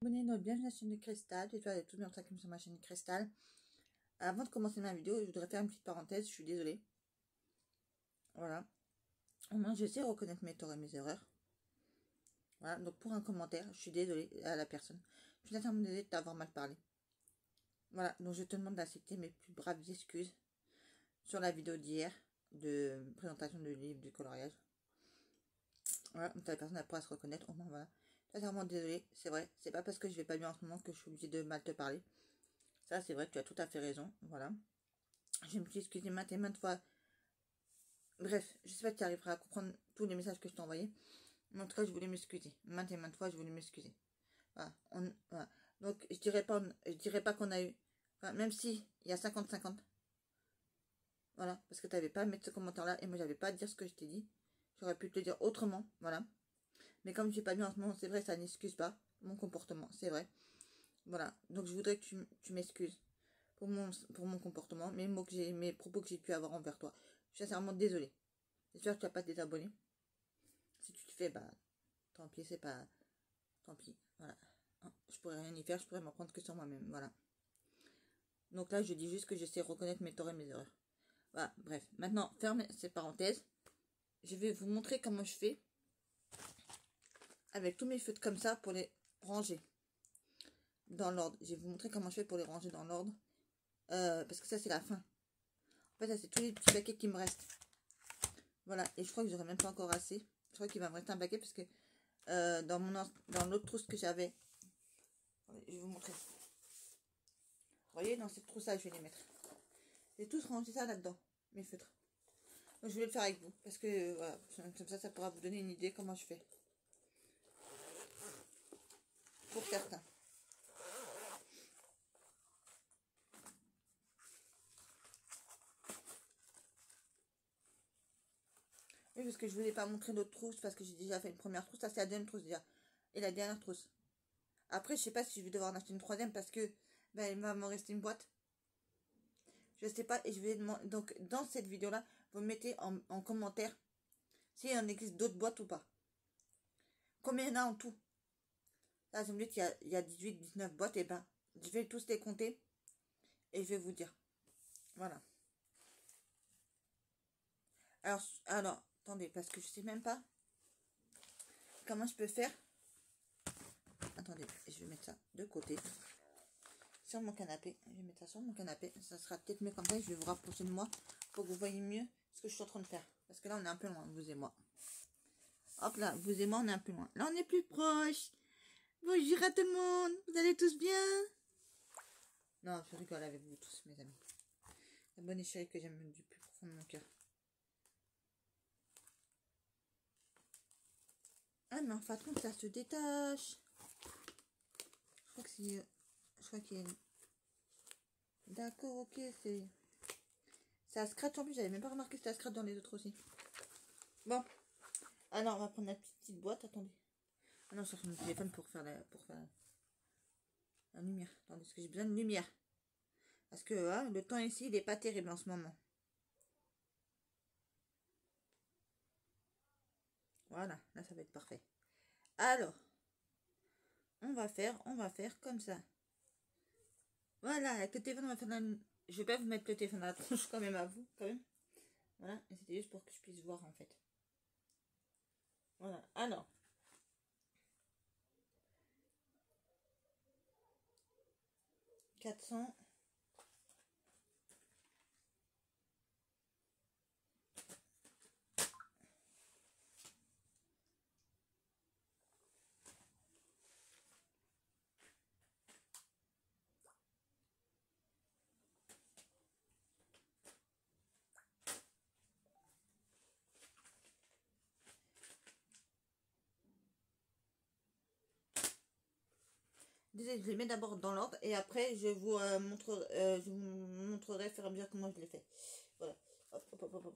Bienvenue à la chaîne de Cristal, j'espère que vous allez tous bien sur ma chaîne Cristal. Avant de commencer ma vidéo, je voudrais faire une petite parenthèse, je suis désolée. Voilà. Au moins, je sais reconnaître mes torts et mes erreurs. Voilà, donc pour un commentaire, je suis désolée à la personne. Je suis sincèrement désolée de t'avoir mal parlé. Voilà, donc je te demande d'accepter mes plus braves excuses sur la vidéo d'hier de présentation du livre du coloriage. Voilà, donc la personne pourra se reconnaître. Au moins, voilà. Sincèrement désolée, c'est vrai, c'est pas parce que je vais pas bien en ce moment que je suis obligée de mal te parler. Ça, c'est vrai, tu as tout à fait raison. Voilà. Je me suis excusée maintes et maintes fois. Bref, je sais pas si tu arriveras à comprendre tous les messages que je t'ai envoyés. Mais en tout cas, je voulais m'excuser. Maintes et maintes fois, je voulais m'excuser. Voilà, voilà. Donc, je dirais pas qu'on a eu. Enfin, même si il y a 50-50. Voilà, parce que tu n'avais pas à mettre ce commentaire-là et moi, j'avais pas à dire ce que je t'ai dit. J'aurais pu te le dire autrement. Voilà. Mais comme je n'ai pas bien en ce moment, c'est vrai, ça n'excuse pas mon comportement. C'est vrai. Voilà. Donc, je voudrais que tu m'excuses pour mon comportement, mes propos que j'ai pu avoir envers toi. Je suis sincèrement désolée. J'espère que tu n'as pas désabonné. Si tu te fais, bah, tant pis, c'est pas. Tant pis, voilà. Je pourrais rien y faire, je pourrais m'en prendre que sur moi-même, voilà. Donc là, je dis juste que je sais reconnaître mes torts et mes erreurs. Voilà, bref. Maintenant, ferme ces parenthèses. Je vais vous montrer comment je fais avec tous mes feutres comme ça pour les ranger dans l'ordre. Je vais vous montrer comment je fais pour les ranger dans l'ordre. Parce que ça, c'est la fin. En fait, ça, c'est tous les petits paquets qui me restent. Voilà, et je crois que j'aurai même pas encore assez. Je crois qu'il va me rester un paquet parce que dans l'autre trousse que j'avais, je vais vous montrer. Vous voyez, dans cette trousse-là, je vais les mettre. J'ai tous rangé ça là-dedans, mes feutres. Donc, je voulais le faire avec vous parce que voilà, comme ça pourra vous donner une idée comment je fais. Pour certains. Oui, parce que je voulais pas montrer d'autres trousses parce que j'ai déjà fait une première trousse. Ça, c'est la deuxième trousse déjà. Et la dernière trousse. Après, je sais pas si je vais devoir en acheter une troisième parce que ben, il va me rester une boîte. Je sais pas. Et je vais demander. Donc, dans cette vidéo-là, vous mettez en commentaire s'il en existe d'autres boîtes ou pas. Combien il y en a en tout? Là, je me dis qu'il y a 18, 19 boîtes. Et ben, je vais tous les compter et je vais vous dire. Voilà. Alors, attendez, parce que je sais même pas comment je peux faire. Attendez, je vais mettre ça de côté. Sur mon canapé. Je vais mettre ça sur mon canapé. Ça sera peut-être mieux comme ça. Je vais vous rapprocher de moi pour que vous voyez mieux ce que je suis en train de faire. Parce que là, on est un peu loin, vous et moi. Hop là, vous et moi, on est un peu loin. Là, on est plus proche. Bonjour à tout le monde. Vous allez tous bien? Non, je rigole avec vous tous, mes amis. La bonne chérie que j'aime du plus profond de mon cœur. Ah, mais en fin de compte, ça se détache. Je crois que c'est... Je crois qu'il y a... D'accord, ok, c'est... Ça scratch en plus, j'avais même pas remarqué que ça scratch dans les autres aussi. Bon. Alors, on va prendre la petite boîte, attendez. Ah non, je cherche mon téléphone pour faire la lumière. Attendez, parce que j'ai besoin de lumière. Parce que le temps ici, il n'est pas terrible en ce moment. Voilà, là, ça va être parfait. Alors, on va faire comme ça. Voilà, avec le téléphone, on va faire la... Je vais pas vous mettre le téléphone dans la tronche quand même à vous, quand même. Voilà, et c'était juste pour que je puisse voir, en fait. Voilà, alors. « 400... » Désolé, je les mets d'abord dans l'ordre et après je vous montrerai faire à mesure comment je les fais. Voilà. Hop, hop, hop, hop, hop.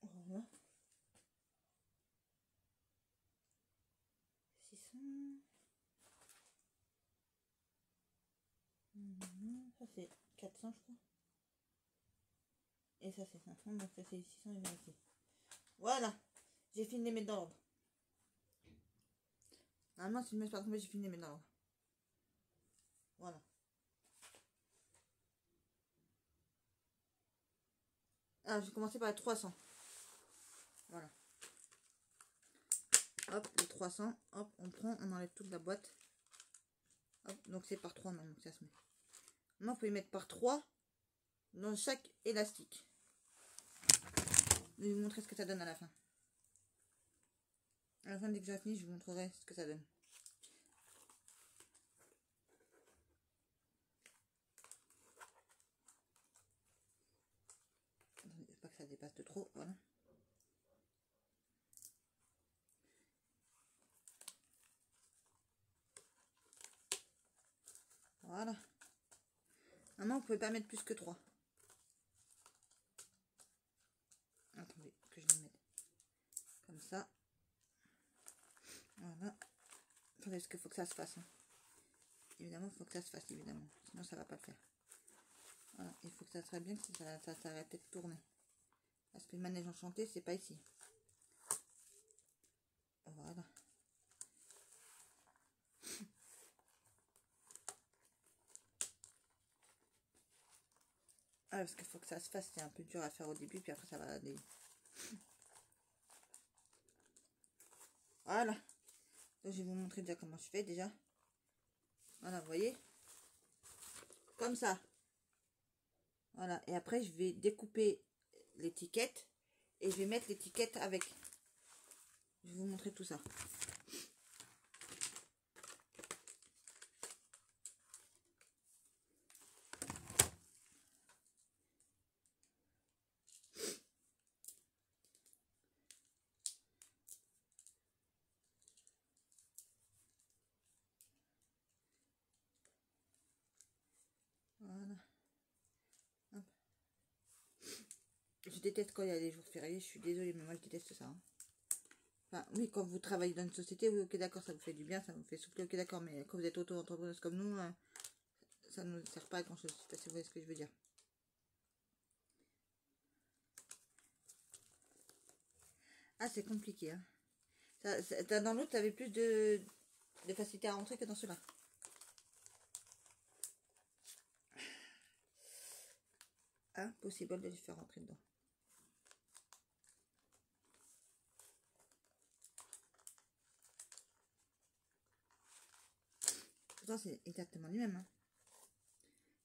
Voilà. 600. Ça c'est 400 je crois. Et ça c'est 500, donc ça c'est 600 et vérifié. Voilà. J'ai fini de les mettre dans l'ordre. Normalement, si je mets pas tomber, j'ai fini maintenant. Voilà. Alors, je vais commencer par les 300. Voilà. Hop, les 300. Hop, on prend, on enlève toute la boîte. Hop, donc c'est par 3 maintenant que ça se met. Maintenant, vous pouvez mettre par 3 dans chaque élastique. Je vais vous montrer ce que ça donne à la fin. À la fin, dès que j'ai fini, je vous montrerai ce que ça donne. Attendez, pas que ça dépasse de trop, voilà. Voilà. Maintenant, vous pouvez pas mettre plus que 3. Attendez, que je le mette comme ça. Voilà. Attendez, parce qu'il faut que ça se fasse. Hein. Évidemment, il faut que ça se fasse, évidemment. Sinon, ça va pas le faire. Voilà, il faut que ça soit bien, que ça s'arrête de tourner. Parce que le manège enchanté, c'est pas ici. Voilà. Ah, parce qu'il faut que ça se fasse, c'est un peu dur à faire au début, puis après ça va aller. Voilà. Donc, je vais vous montrer déjà comment je fais déjà. Voilà, vous voyez. Comme ça. Voilà. Et après, je vais découper l'étiquette. Et je vais mettre l'étiquette avec. Je vais vous montrer tout ça. Voilà. Hop. Je déteste quand il y a des jours fériés. Je suis désolée, mais moi je déteste ça. Hein. Enfin, oui, quand vous travaillez dans une société, oui, ok, d'accord, ça vous fait du bien, ça vous fait souffler, ok, d'accord, mais quand vous êtes auto-entrepreneuse comme nous, ça ne nous sert pas à grand chose. Je sais pas si vous voyez ce que je veux dire. Ah, c'est compliqué. Hein. Dans l'autre, tu avais plus de facilité à rentrer que dans celui-là. Impossible de les faire rentrer dedans. Pourtant, c'est exactement les mêmes. Hein.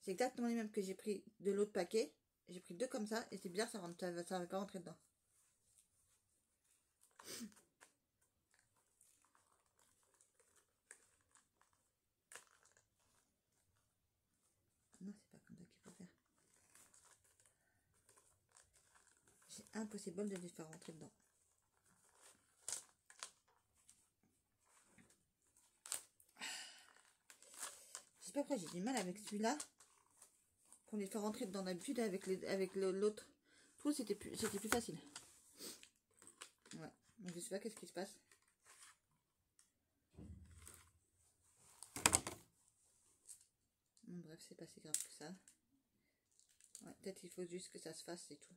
C'est exactement les mêmes que j'ai pris de l'autre paquet. J'ai pris 2 comme ça. Et c'est bizarre, ça ne va pas rentrer dedans. Non, c'est pas comme ça qu'il faut faire. C'est impossible de les faire rentrer dedans. Je sais pas pourquoi j'ai du mal avec celui-là. Pour les faire rentrer dedans d'habitude avec l'autre. Tout c'était plus facile. Ouais. Donc je sais pas qu'est-ce qui se passe. Bon, bref, c'est pas si grave que ça. Ouais, peut-être il faut juste que ça se fasse, c'est tout.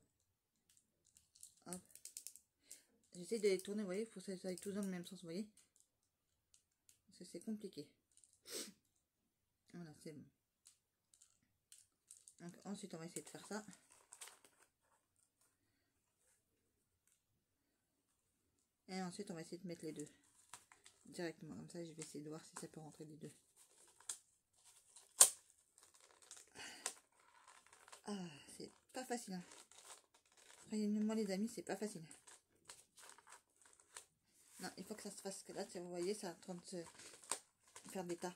Hop. J'essaie de les tourner, vous voyez, il faut que ça aille tous dans le même sens, vous voyez. Parce que c'est compliqué. Voilà, c'est bon. Donc ensuite, on va essayer de faire ça. Et ensuite, on va essayer de mettre les deux. Directement, comme ça, je vais essayer de voir si ça peut rentrer les deux. Ah, c'est pas facile. Hein. Croyez-moi les amis, c'est pas facile. Non, il faut que ça se fasse. Que là, vous voyez, ça est en train de se faire des tas.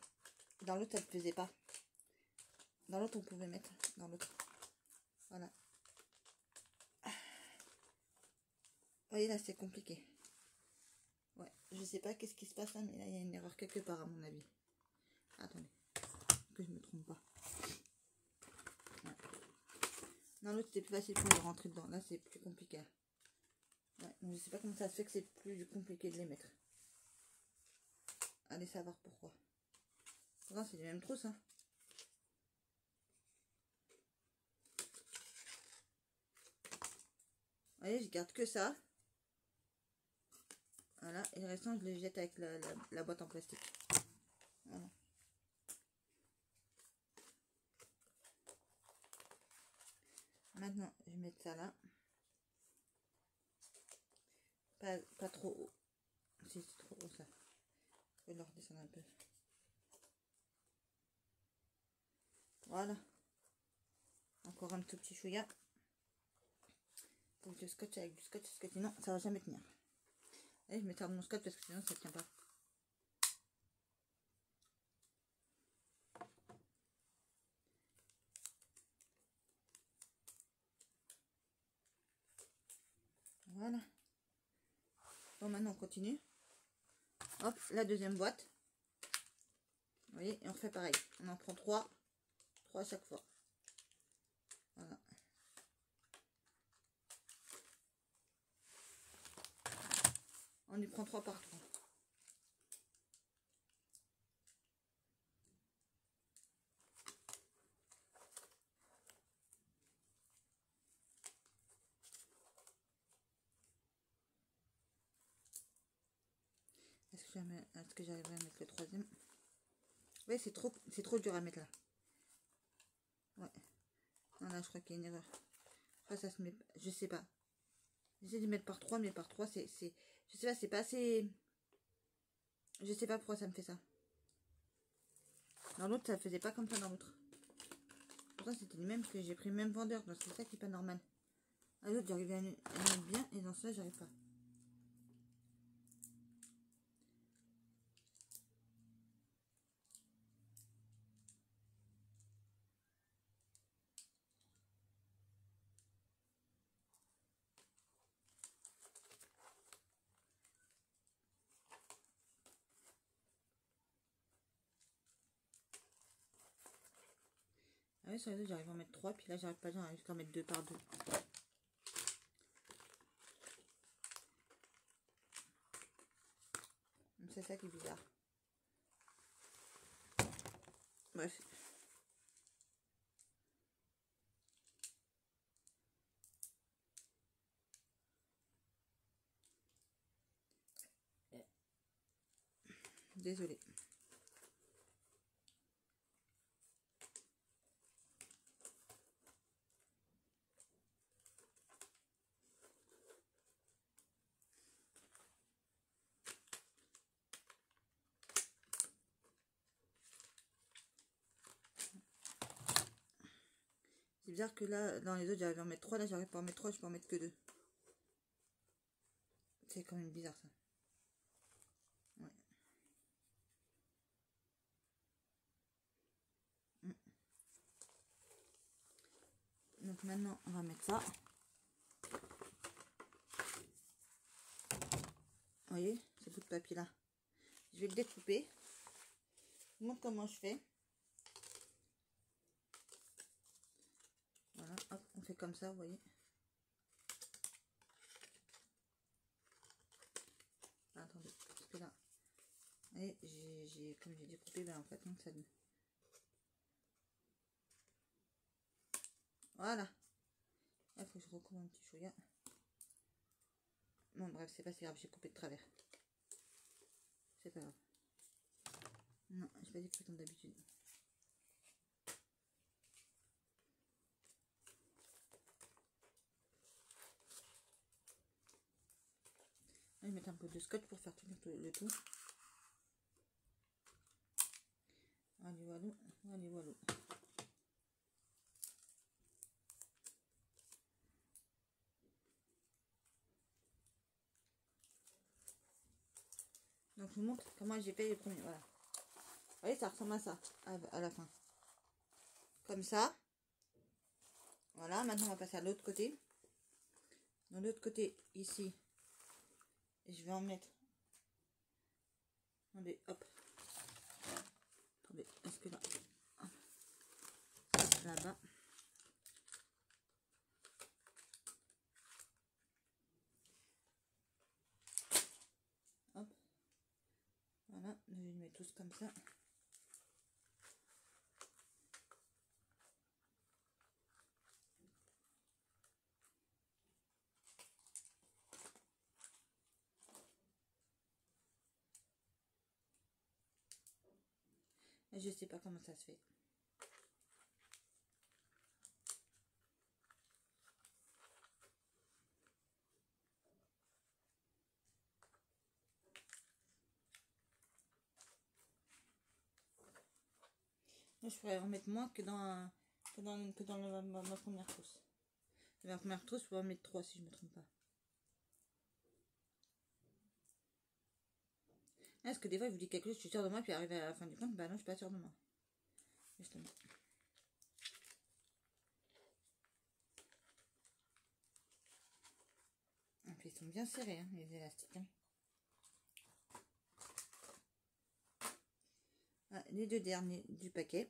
Dans l'autre, ça ne faisait pas. Dans l'autre, on pouvait mettre. Dans l'autre. Voilà. Vous voyez, là, c'est compliqué. Ouais, je sais pas qu'est-ce qui se passe là, mais là, il y a une erreur quelque part, à mon avis. Attendez, que je me trompe pas. Ouais. Dans l'autre, c'était plus facile pour les rentrer dedans. Là, c'est plus compliqué. Ouais, donc je sais pas comment ça se fait que c'est plus compliqué de les mettre. Allez savoir pourquoi. Pourtant, c'est les mêmes trousses, hein. Vous voyez, je garde que ça. Voilà, et le restant, je le jette avec la boîte en plastique. Voilà. Maintenant, je vais mettre ça là. Pas trop haut. Si c'est trop haut, ça. Je vais le redescendre un peu. Voilà. Encore un tout petit chouïa. Faut que je scotche avec du scotch, parce que sinon, ça va jamais tenir. Allez, je m'étale mon scotch parce que sinon, ça tient pas. Voilà. Bon, maintenant, on continue. Hop, la deuxième boîte. Vous voyez, et on fait pareil. On en prend 3 à chaque fois. Voilà. On y prend 3 par 3. Est-ce que j'arriverai à mettre le troisième? Ouais, c'est trop dur à mettre là. Ouais. Non, là, je crois qu'il y a une erreur. Après, ça se met... Je sais pas. J'essaie de mettre par 3, mais par 3, c'est... Je sais pas, c'est pas assez... Je sais pas pourquoi ça me fait ça. Dans l'autre, ça faisait pas comme ça dans l'autre. Pourtant, c'était le même que j'ai pris le même vendeur. Donc, c'est ça qui est pas normal. À l'autre, j'arrivais à mettre bien. Et dans ça, j'arrive pas. Ah oui, sur les autres, j'arrive à en mettre 3. Puis là, j'arrive pas, j'arrive qu'à en mettre 2 par 2. C'est ça qui est bizarre. Bref. Désolée. C'est bizarre que là, dans les autres, j'arrive à en mettre 3. Là, j'arrive pas à en mettre 3, je peux en mettre que 2. C'est quand même bizarre ça. Ouais. Donc maintenant, on va mettre ça. Vous voyez, ce bout de papier là. Je vais le découper. Je vous montre comment je fais. Voilà, hop, on fait comme ça, vous voyez. Ah, attendez, parce que là, et comme j'ai découpé, ben en fait, non, ça. Voilà. Il faut que je recouvre un petit chouïa. Bon, bref, c'est pas si grave, j'ai coupé de travers. C'est pas grave. Non, j'ai pas découpé comme d'habitude. Je vais mettre un peu de scotch pour faire tenir le tout. Allez, voilà, allez, voilà. Donc, je vous montre comment j'ai fait les premiers. Voilà. Vous voyez, ça ressemble à ça à la fin. Comme ça. Voilà, maintenant on va passer à l'autre côté. Dans l'autre côté, ici, je vais en mettre. Attendez, hop. Attendez, est-ce que là. Là-bas. Hop. Voilà, je les mets tous comme ça. Et je sais pas comment ça se fait. Moi, je pourrais en mettre moins que dans, ma première trousse. Ma première trousse, je pourrais en mettre 3 si je me trompe pas. Parce que des fois, je vous dis quelque chose, je suis sûre de moi, puis arrivé à la fin du compte, bah non, je suis pas sûre de moi. Justement. Et puis, ils sont bien serrés, hein, les élastiques. Hein. Ah, les 2 derniers du paquet.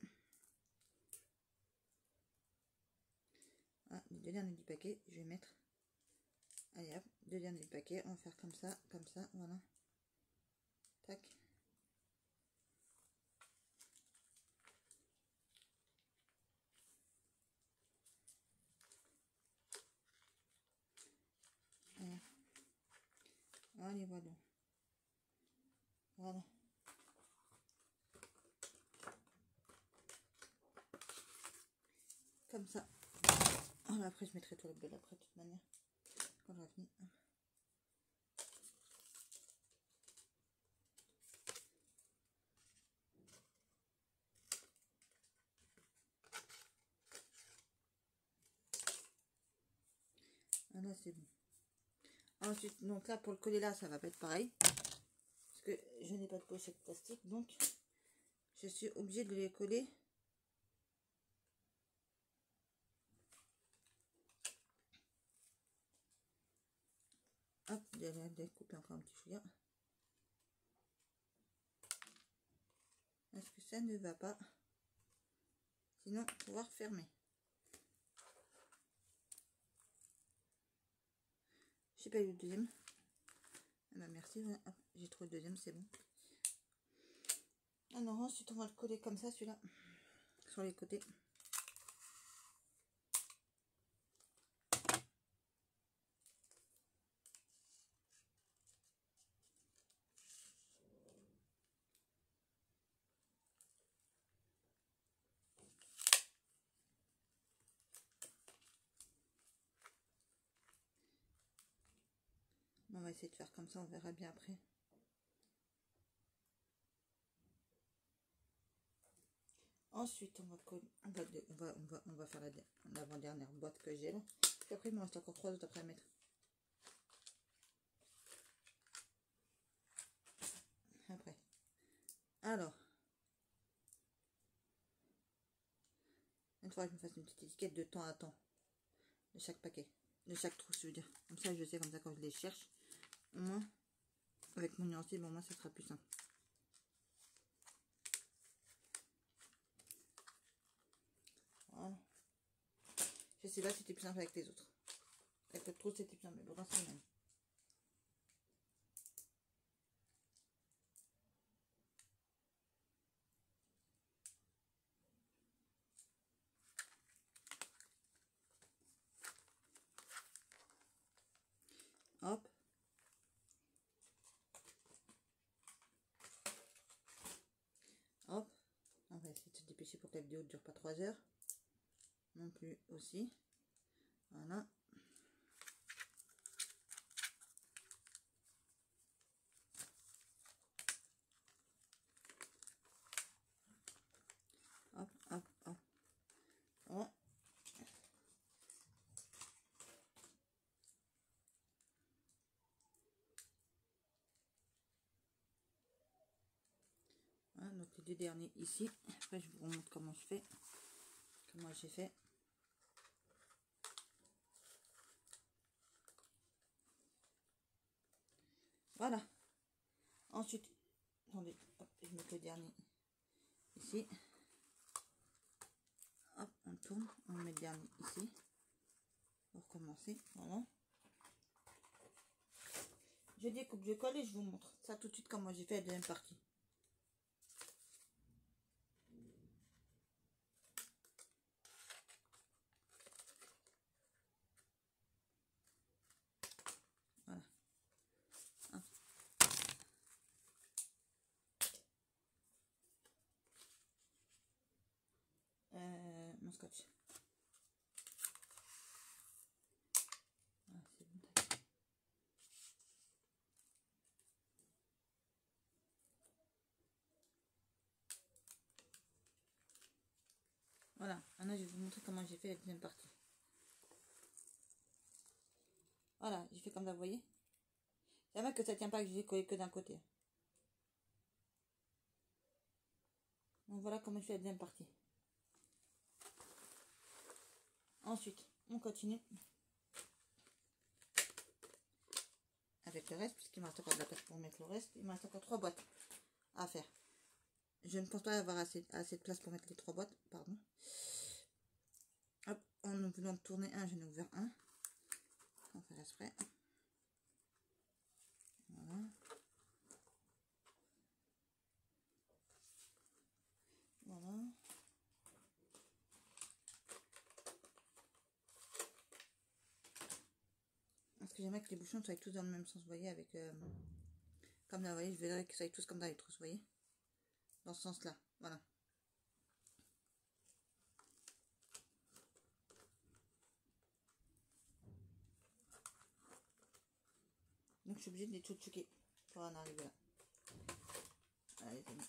Ah, les 2 derniers du paquet, je vais mettre. Allez hop, 2 derniers du paquet, on va faire comme ça, voilà. Tac. Allez, voilà. Voilà. Comme ça. Voilà, après, je mettrai tout le bleu après, de toute manière. Quand j'aurai fini. Voilà, c'est bon. Ensuite, donc là, pour le coller là, ça va pas être pareil. Parce que je n'ai pas de pochette plastique, donc je suis obligée de les coller. Hop, je vais découper encore un petit chouïa. Est-ce que ça ne va pas? Sinon, pouvoir fermer. Je sais pas eu le deuxième. Ah bah merci, ouais. J'ai trouvé le deuxième, c'est bon. Alors ensuite, on va le coller comme ça, celui-là, sur les côtés. On va essayer de faire comme ça, on verra bien après. Ensuite, on va coller, on va faire l'avant-dernière boîte que j'ai là. Puis après, il me reste encore 3 autres après à mettre. Après. Alors, il faudra que je me fasse une petite étiquette de temps à temps de chaque paquet, de chaque trousse, je veux dire. Comme ça, je sais, comme ça, quand je les cherche, au moins, avec mon nuancier, bon, moi, ça sera plus simple. Voilà. Je sais pas si c'était plus simple avec les autres. Avec l'autre trousse, c'était plus simple, mais bon, c'est le même. Hop. Hop. On va essayer de se dépêcher pour que la vidéo ne dure pas 3 heures. Non plus aussi. Voilà. Hop, hop, hop. Voilà. Voilà, donc les 2 derniers ici. Après, je vous remontre comment je fais. Comment j'ai fait. Voilà. Ensuite, attendez, hop, je mets le dernier ici. Hop, on tourne, on met le dernier ici. Pour commencer, voilà. Je découpe, je colle et je vous montre ça tout de suite comment j'ai fait la deuxième partie. Voilà. Hop. mon scotch. Ah, c'est bon. Voilà, maintenant je vais vous montrer comment j'ai fait la deuxième partie. Voilà, j'ai fait comme ça, vous voyez. C'est vrai que ça tient pas, que j'ai collé que d'un côté. Donc voilà comment je fais la deuxième partie. Ensuite, on continue avec le reste, puisqu'il me reste encore de la place pour mettre le reste. Il me reste encore 3 boîtes à faire. Je ne pense pas avoir assez de place pour mettre les 3 boîtes, pardon. Hop, en voulant tourner un, j'en ai ouvert un. On fait l'exprès. Voilà. Voilà. Parce que j'aimerais que les bouchons soient tous dans le même sens, vous voyez, avec... comme là, vous voyez, je verrais qu'ils soient tous comme dans les trousses, vous voyez. Dans ce sens-là, voilà. Donc je suis obligée de les tchouker pour en arriver là. Allez, c'est bon.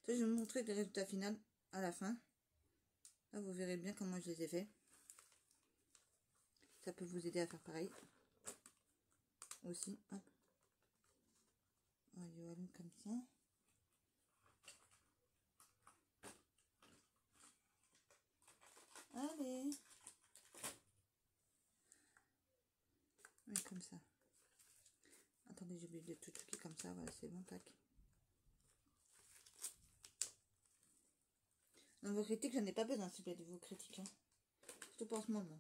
Je vais vous montrer le résultat final à la fin. Là, vous verrez bien comment je les ai fait. Ça peut vous aider à faire pareil. Aussi, hop. Voilà, comme ça. Allez. Oui, comme ça. Attendez, j'ai oublié de tout tchouker comme ça. Voilà, c'est bon, tac. Dans vos critiques, j'en ai pas besoin, s'il vous plaît, de vos critiques. Hein. Surtout pour ce moment.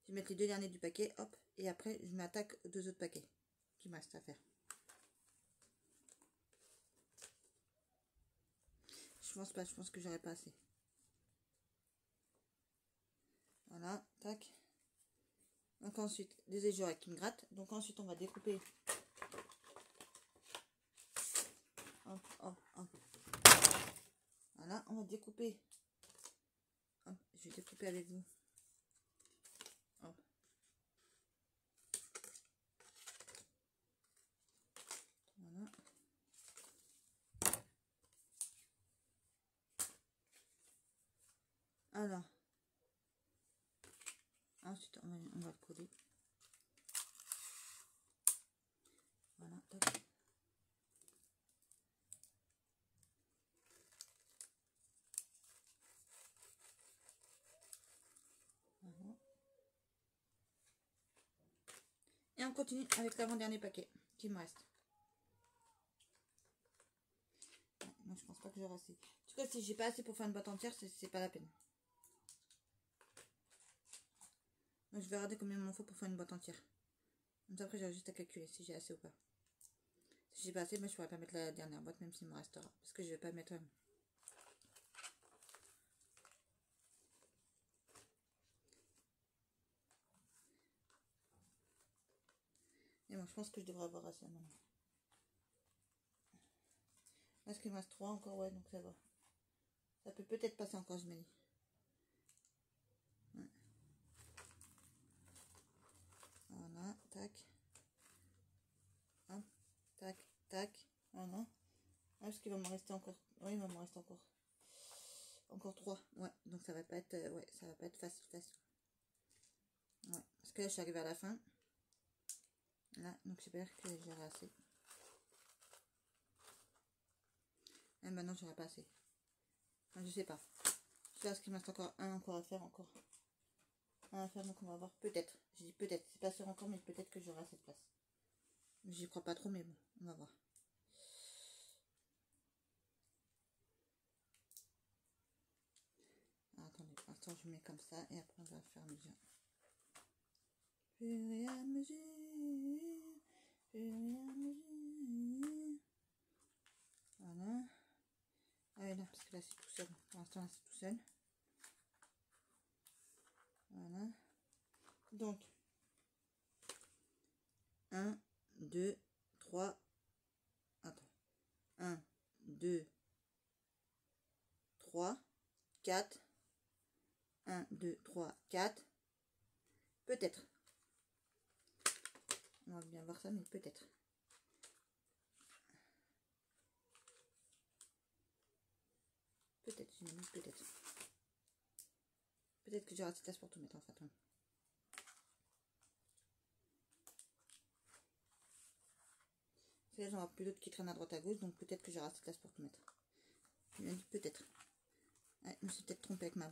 Je vais mettre les 2 derniers du paquet, hop. Et après, je m'attaque aux 2 autres paquets qui me restent à faire. Je pense pas, je pense que j'aurai pas assez. Voilà, tac. Donc ensuite, des éjurets qui me grattent. Donc ensuite, on va découper. Hop, hop, hop. Voilà, on va découper. Hop, je vais découper avec vous. Hop. Voilà. Alors. Ensuite, on va le coller. Voilà, tac. Voilà. Et on continue avec l'avant-dernier paquet qui me reste. Moi, je pense pas que j'aurai assez. En tout cas, si j'ai pas assez pour faire une boîte entière, c'est pas la peine. Moi, je vais regarder combien il m'en faut pour faire une boîte entière. Comme ça, après, j'ai juste à calculer si j'ai assez ou pas. Si j'ai pas assez, ben, je pourrais pas mettre la dernière boîte, même s'il me restera. Parce que je vais pas mettre... Et moi, je pense que je devrais avoir assez maintenant. Est-ce qu'il me reste 3 encore? Ouais, donc ça va. Ça peut peut-être passer encore, je me dis. Ouais. Voilà, tac. Hop, tac, tac. Voilà. Ah, parce qu'il va me rester encore. Oui, il va me rester encore. Encore 3. Ouais, donc ça va pas être. Ouais, ça va pas être facile. Ouais, parce que là, je suis arrivée à la fin. Là, donc j'espère que j'aurai assez. Et maintenant, j'aurai pas assez. Enfin, je sais pas. Je sais pas ce qu'il me reste encore encore à faire encore. Un à faire, donc on va voir. Peut-être. Je dis peut-être. C'est pas sûr encore, mais peut-être que j'aurai assez de place. J'y crois pas trop, mais bon, on va voir. Ah, attendez, pour l'instant, je mets comme ça et après, on va faire mesure. Fur et à mesure. Voilà. Ah oui, là, parce que là, c'est tout seul. Pour l'instant, là, c'est tout seul. Voilà. Donc, 1, 2, 3. Attends. 1, 2, 3, 4. 1, 2, 3, 4. Peut-être. On va bien voir ça, mais peut-être. Peut-être, peut-être. Peut-être que j'ai raté place pour tout mettre en fait. J'en vois plus d'autres qui traînent à droite à gauche, donc peut-être que j'ai raté place pour tout mettre. Je me dis peut-être. Ouais, je me suis peut-être trompée avec ma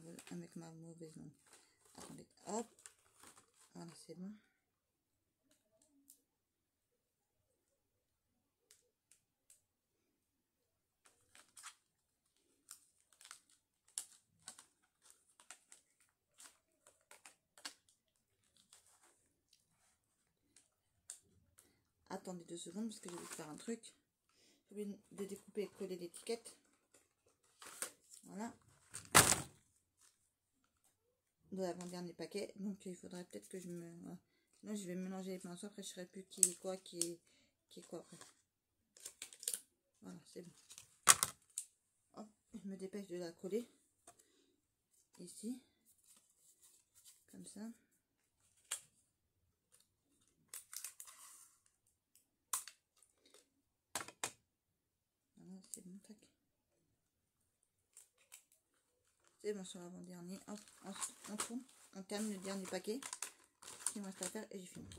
mauvaise langue. Attendez, hop. Voilà, c'est bon. Attendez 2 secondes parce que je vais faire un truc. J'ai oublié de découper et coller l'étiquette. Voilà. De l'avant-dernier paquet. Donc il faudrait peut-être que je me... Voilà. Sinon je vais mélanger les pinceaux. Après je ne saurais plus qui est quoi, qui est quoi après. Voilà, c'est bon. Hop, je me dépêche de la coller. Ici. Comme ça. Voilà, c'est bon, tac. C'est bon sur l'avant-dernier. Hop, on tourne. On termine le dernier paquet. Il me reste à faire et j'ai fini.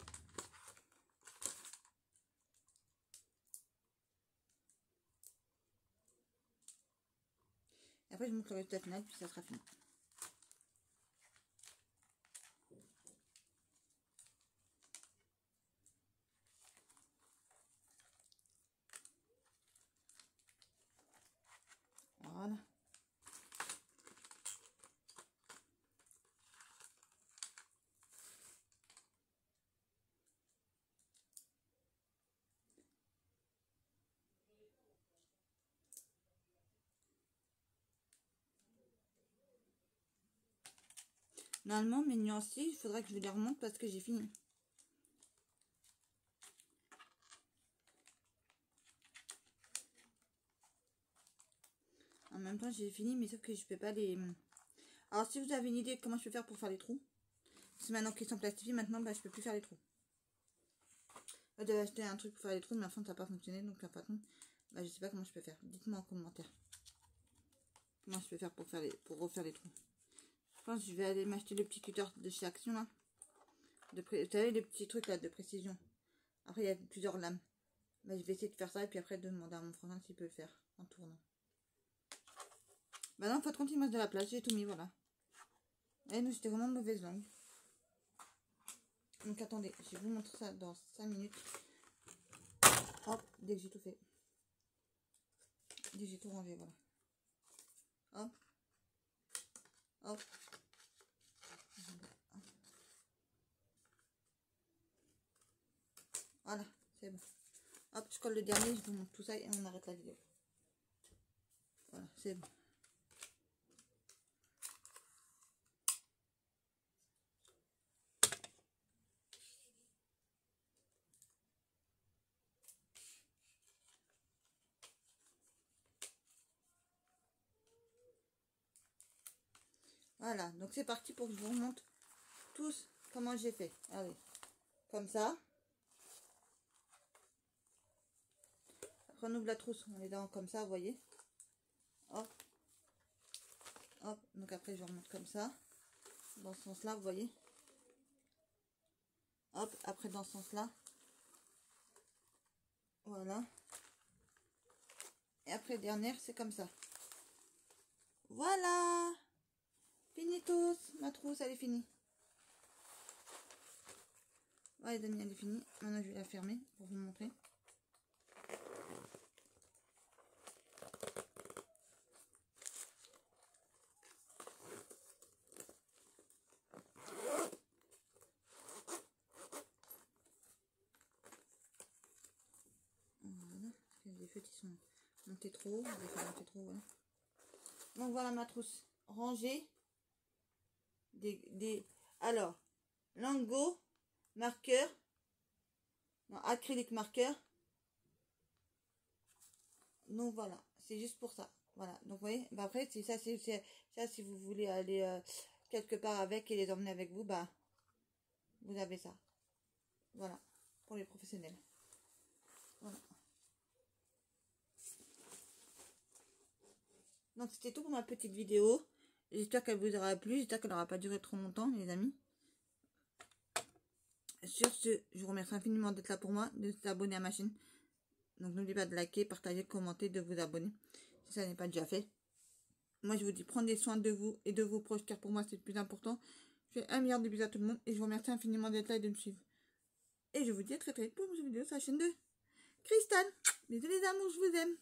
Et après je monte le résultat final puis ça sera fini. Voilà. Normalement, mes nuanciers, il faudrait que je les remonte parce que j'ai fini. En même temps, j'ai fini, mais sauf que je peux pas les... Alors, si vous avez une idée de comment je peux faire pour faire les trous, c'est maintenant qu'ils sont plastifiés, maintenant, bah, je peux plus faire les trous. J'avais acheté un truc pour faire les trous, mais enfin, ça n'a pas fonctionné, donc là, par contre, bah, je sais pas comment je peux faire. Dites-moi en commentaire. Comment je peux faire pour refaire les trous. Je pense que je vais aller m'acheter le petit cutter de chez Action, là. Vous savez, les petits trucs, là, de précision. Après, il y a plusieurs lames. Bah, je vais essayer de faire ça, et puis après, de demander à mon frangin s'il peut le faire, en tournant. Bah non, faut compte, il me reste de la place, j'ai tout mis, voilà. Et nous, c'était vraiment mauvaise langue. Donc attendez, je vais vous montrer ça dans 5 minutes. Hop, dès que j'ai tout fait. Dès que j'ai tout rangé, voilà. Hop. Hop. Voilà, c'est bon. Hop, je colle le dernier, je vous montre tout ça et on arrête la vidéo. Voilà, c'est bon. Voilà, donc c'est parti pour que je vous remonte tous comment j'ai fait. Allez, comme ça. Après on ouvre la trousse, on est dans comme ça, vous voyez. Hop. Hop, donc après je remonte comme ça. Dans ce sens-là, vous voyez. Hop, après dans ce sens-là. Voilà. Et après dernière, c'est comme ça. Voilà. Fini tous. Ma trousse, elle est finie. Voilà les amis, elle est finie. Maintenant, je vais la fermer pour vous montrer. Voilà. Les feux qui sont montés trop haut. Je vais faire monter trop haut, voilà. Donc voilà ma trousse rangée. Alors, lingots, marqueurs, Non, acrylique marqueur. Donc voilà, c'est juste pour ça. Voilà, donc vous voyez, bah après, si ça, si vous voulez aller quelque part avec et les emmener avec vous, bah, vous avez ça. Voilà, pour les professionnels. Voilà. Donc c'était tout pour ma petite vidéo. J'espère qu'elle vous aura plu, j'espère qu'elle n'aura pas duré trop longtemps, les amis. Sur ce, je vous remercie infiniment d'être là pour moi, de vous abonner à ma chaîne. Donc n'oubliez pas de liker, partager, commenter, de vous abonner, si ça n'est pas déjà fait. Moi, je vous dis, prenez soin de vous et de vos proches, car pour moi, c'est le plus important. Je fais un milliard de bisous à tout le monde et je vous remercie infiniment d'être là et de me suivre. Et je vous dis à très très vite pour une nouvelle vidéo sur la chaîne de Cristal. Bisous les amours, je vous aime.